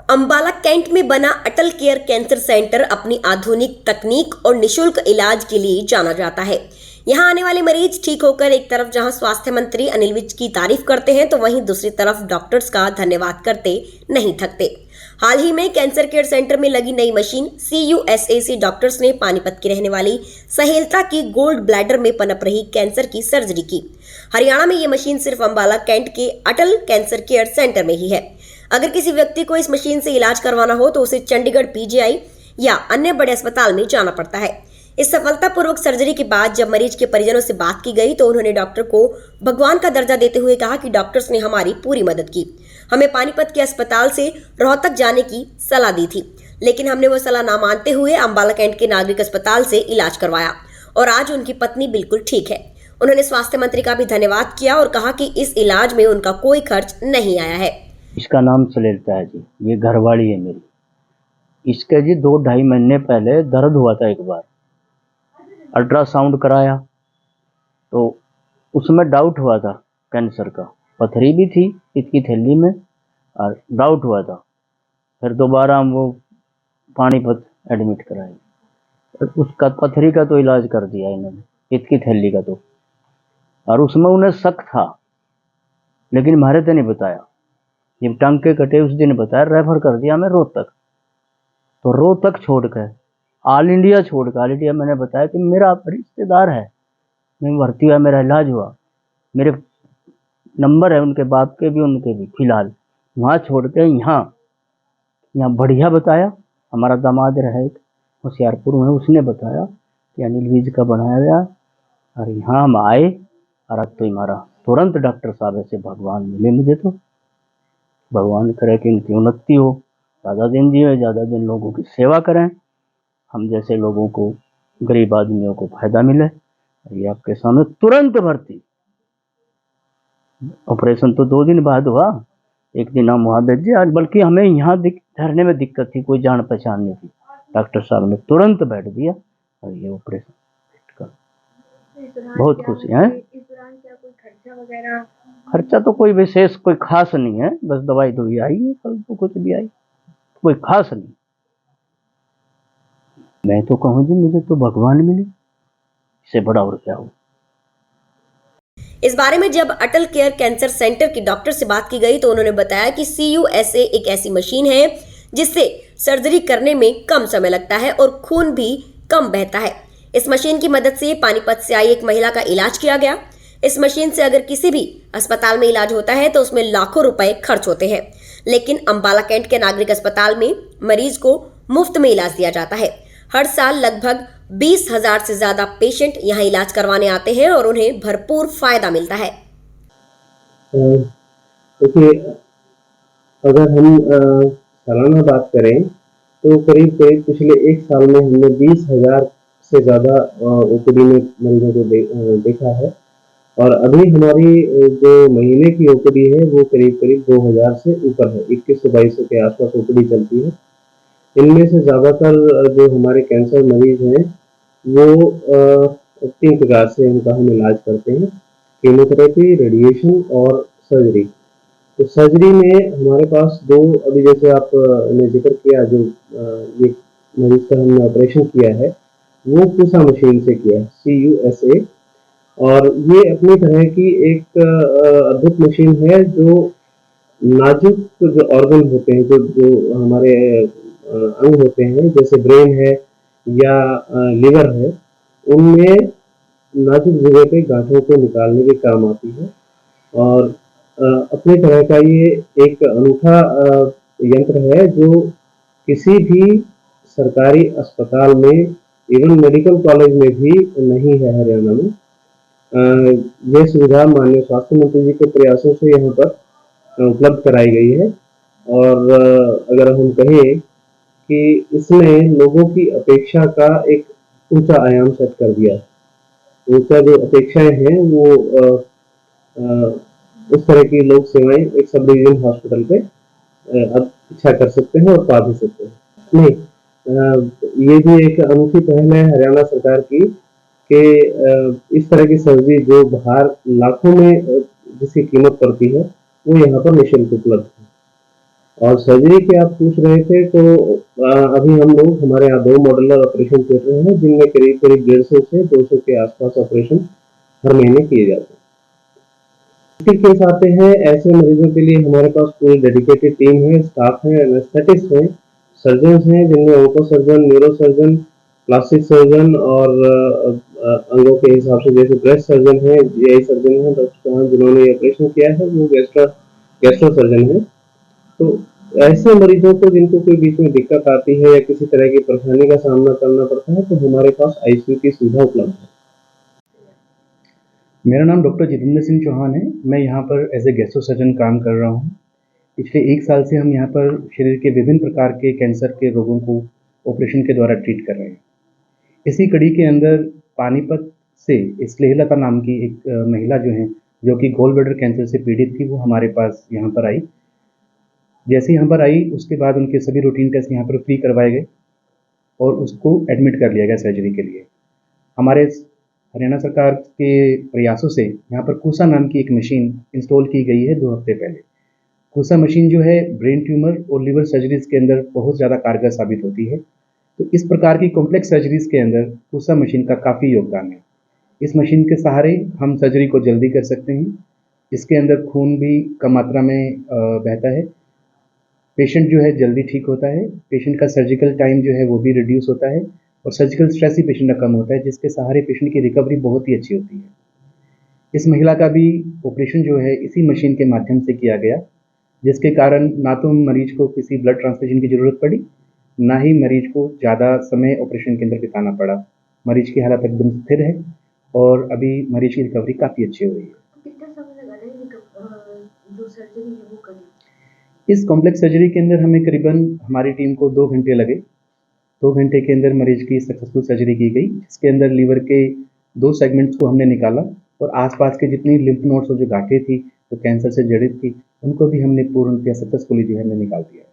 Ambala cantt में बना अटल care cancer centre अपनी आधुनिक तकनीक और निशुल्क इलाज के लिए जाना जाता है। यहां आने वाले मरीज ठीक होकर एक तरफ जहां स्वास्थ्य मंत्री अनिल विज की तारीफ करते हैं तो वहीं दूसरी तरफ डॉक्टर्स का धन्यवाद करते नहीं थकते। हाल ही में कैंसर केयर सेंटर में लगी नई मशीन CUSAC डॉक्टर्स ने पानीपत की रहने वाली सहेलता की गोल्ड ब्लैडर में पनप रही कैंसर की सर्जरी की। हरियाणा में ये मशीन सिर्फ अंबाला कैंट के अटल कैंसर केयर सेंटर में ही है। अगर किसी व्यक्ति को इस मशीन से इलाज करवाना हो तो उसे चंडीगढ़ PGI या अन्य बड़े अस्पताल में जाना पड़ता है। इस सफलतापूर्वक सर्जरी के बाद जब मरीज के परिजनों से बात की गई तो उन्होंने डॉक्टर को भगवान का दर्जा देते हुए कहा कि डॉक्टर्स ने हमारी पूरी मदद की। हमें पानीपत के अस्पताल से रोहतक जाने की सलाह दी थी, लेकिन हमने वो सलाह ना मानते हुए अंबाला कैंट के नागरिक अस्पताल से इलाज करवाया और आज उनकी पत्नी बिल्कुल ठीक है। उन्होंने स्वास्थ्य मंत्री का भी धन्यवाद किया और कहा कि इस इलाज में उनका कोई खर्च नहीं आया है। इसका नाम सलेलता है जी, ये घरवाली है मेरी। इसके जी 2-2.5 महीने पहले दर्द हुआ था। एक बार अल्ट्रासाउंड कराया तो उसमें डाउट हुआ था कैंसर का, पथरी भी थी इसकी थैली में और डाउट हुआ था। फिर दोबारा हम वो पानीपत एडमिट कराए, उसका पथरी का तो इलाज कर दिया इन्होंने, इसकी थैली का तो, और उसमें उन्हें शक था लेकिन हमारे तो नहीं बताया। जब टांके कटे उस दिन बताया, रेफर कर दिया हमें रोहतक। तो रोहतक छोड़कर ऑल इंडिया मैंने बताया कि मेरा रिश्तेदार है, मैं भर्ती हुआ, मेरा इलाज हुआ, मेरे नंबर है उनके बाप के भी उनके भी। फिलहाल वहाँ छोड़ के यहाँ बढ़िया बताया। हमारा दामाद रहा एक होशियारपुर में, उसने बताया कि अनिल विज का बनाया गया और यहाँ हम आए और अब तो हमारा तुरंत डॉक्टर साहब ऐसे भगवान मिले मुझे। तो भगवान करे कि इनकी उन्नति हो, ज़्यादा दिन जिए, ज़्यादा दिन लोगों की सेवा करें, हम जैसे लोगों को, गरीब आदमियों को फायदा मिले। ये आपके सामने तुरंत भर्ती। ऑपरेशन तो 2 दिन बाद हुआ, एक दिन हम वहाँ भेजे, आज बल्कि हमें यहाँ ठहरने में दिक्कत थी, कोई जान पहचान नहीं थी। डॉक्टर साहब ने तुरंत बैठ दिया और ये ऑपरेशन कर। बहुत खुशी है। इस दौरान क्या कोई खर्चा वगैरह? खर्चा तो कोई विशेष कोई खास नहीं है, बस दवाई दुई आई है, कल तो कुछ भी आई, कोई खास नहीं। मैं तो कहूँ जी मुझे तो भगवान मिले, इससे बड़ा और क्या हो। इस बारे में जब अटल केयर कैंसर सेंटर की डॉक्टर से बात की गई तो उन्होंने बताया कि CUSA एक ऐसी मशीन है जिससे सर्जरी करने में कम समय लगता है और खून भी कम बहता है। इस मशीन की मदद से पानीपत से आई एक महिला का इलाज किया गया। इस मशीन से अगर किसी भी अस्पताल में इलाज होता है तो उसमें लाखों रुपए खर्च होते हैं, लेकिन अंबाला कैंट के नागरिक अस्पताल में मरीज को मुफ्त में इलाज दिया जाता है। हर साल लगभग 20,000 से ज्यादा पेशेंट यहाँ इलाज करवाने आते हैं और उन्हें भरपूर फायदा मिलता है। देखिए, अगर हम सालाना बात करें तो करीब पिछले 1 साल में हमने 20,000 से ज़्यादा OPD में मरीजों को देखा है और अभी हमारी जो महीने की OPD है वो करीब 2,000 से ऊपर है। 2100-2200 के आसपास OPD चलती है। इनमें से ज़्यादातर जो हमारे कैंसर मरीज हैं वो 3 प्रकार से उनका हम इलाज करते हैं: कीमोथेरेपी, रेडिएशन और सर्जरी। तो सर्जरी में हमारे पास 2, अभी जैसे आपने जिक्र किया, जो ये मरीज का हमने ऑपरेशन किया है वो पूसा मशीन से किया है, CUSA, और ये अपनी तरह की एक अद्भुत मशीन है जो नाजुक जो ऑर्गन होते हैं, जो हमारे अंग होते हैं, जैसे ब्रेन है या लिवर है, उनमें नाजुक जगह पे गांठों को निकालने के काम आती है। और अपने तरह का ये एक अनूठा यंत्र है जो किसी भी सरकारी अस्पताल में, इवन मेडिकल कॉलेज में भी नहीं है हरियाणा में। यह सुविधा माननीय स्वास्थ्य मंत्री जी के प्रयासों से यहाँ पर उपलब्ध कराई गई है और अगर हम कहें कि इसने लोगों की अपेक्षा का एक ऊंचा आयाम सेट कर दिया है। ऊंचा जो अपेक्षाएं हैं वो उस तरह की लोग सेवाएं एक सब डिवीजन हॉस्पिटल पे अब इच्छा कर सकते हैं और पा भी सकते हैं। नहीं, ये भी एक अनूठी पहल है हरियाणा सरकार की कि इस तरह की सर्जरी जो बाहर लाखों में जिसकी कीमत पड़ती है वो यहाँ पर निःशुल्क उपलब्ध है। और सर्जरी की आप पूछ रहे थे तो अभी हम लोग हमारे यहाँ 2 मॉड्यूलर ऑपरेशन कर रहे हैं जिनमें करीब करीब 150 से 200 के आसपास ऑपरेशन हर महीने किए जाते हैं। फिर केस आते हैं ऐसे मरीजों के लिए हमारे पास पूरी डेडिकेटेड टीम है, स्टाफ है, एनेस्थेटिस्ट हैं, सर्जन हैं जिनमें onco surgeon, neuro surgeon, plastic surgeon और अंगों के हिसाब से जैसे ब्रेस्ट सर्जन है, जीआई सर्जन है, डॉक्टर साहब जिन्होंने ये ऑपरेशन किया है वो गैस्ट्रो सर्जन है। तो ऐसे मरीजों को जिनको कोई बीच में दिक्कत आती है या किसी तरह की परेशानी का सामना करना पड़ता है तो हमारे पास आईसीयू की सुविधा उपलब्ध है। मेरा नाम डॉक्टर जितेंद्र सिंह चौहान है। मैं यहाँ पर एज ए गैस्ट्रो सर्जन काम कर रहा हूँ। पिछले 1 साल से हम यहाँ पर शरीर के विभिन्न प्रकार के कैंसर के रोगों को ऑपरेशन के द्वारा ट्रीट कर रहे हैं। इसी कड़ी के अंदर पानीपत से स्नेहलता नाम की एक महिला जो कि गोल ब्लैडर कैंसर से पीड़ित थी, वो हमारे पास यहाँ पर आई। जैसे यहाँ पर आई उसके बाद उनके सभी रूटीन टेस्ट यहाँ पर फ्री करवाए गए और उसको एडमिट कर लिया गया सर्जरी के लिए। हमारे हरियाणा सरकार के प्रयासों से यहाँ पर कूसा नाम की एक मशीन इंस्टॉल की गई है 2 हफ्ते पहले। कूसा मशीन जो है ब्रेन ट्यूमर और लिवर सर्जरीज के अंदर बहुत ज़्यादा कारगर साबित होती है। तो इस प्रकार की कॉम्प्लेक्स सर्जरीज के अंदर कूसा मशीन का काफ़ी योगदान है। इस मशीन के सहारे हम सर्जरी को जल्दी कर सकते हैं। इसके अंदर खून भी कम मात्रा में बहता है। पेशेंट जो है जल्दी ठीक होता है। पेशेंट का सर्जिकल टाइम जो है वो भी रिड्यूस होता है और सर्जिकल स्ट्रेस ही पेशेंट का कम होता है, जिसके सहारे पेशेंट की रिकवरी बहुत ही अच्छी होती है। इस महिला का भी ऑपरेशन जो है इसी मशीन के माध्यम से किया गया, जिसके कारण ना तो मरीज को किसी ब्लड ट्रांसफ्यूजन की ज़रूरत पड़ी, ना ही मरीज को ज़्यादा समय ऑपरेशन के अंदर बिताना पड़ा। मरीज की हालत एकदम स्थिर है और अभी मरीज की रिकवरी काफ़ी अच्छी हो रही है। कितना समय लगा था जो सर्जरी है वो करने? इस कॉम्प्लेक्स सर्जरी के अंदर हमें करीबन हमारी टीम को 2 घंटे लगे। 2 घंटे के अंदर मरीज की सक्सेसफुल सर्जरी की गई, जिसके अंदर लीवर के 2 सेगमेंट्स को हमने निकाला और आसपास के जितनी लिम्फ नोड्स और जो गांठें थी, जो कैंसर से जड़ित थी, उनको भी हमने पूर्णतः सक्सेसफुली जो है हमने निकाल दिया।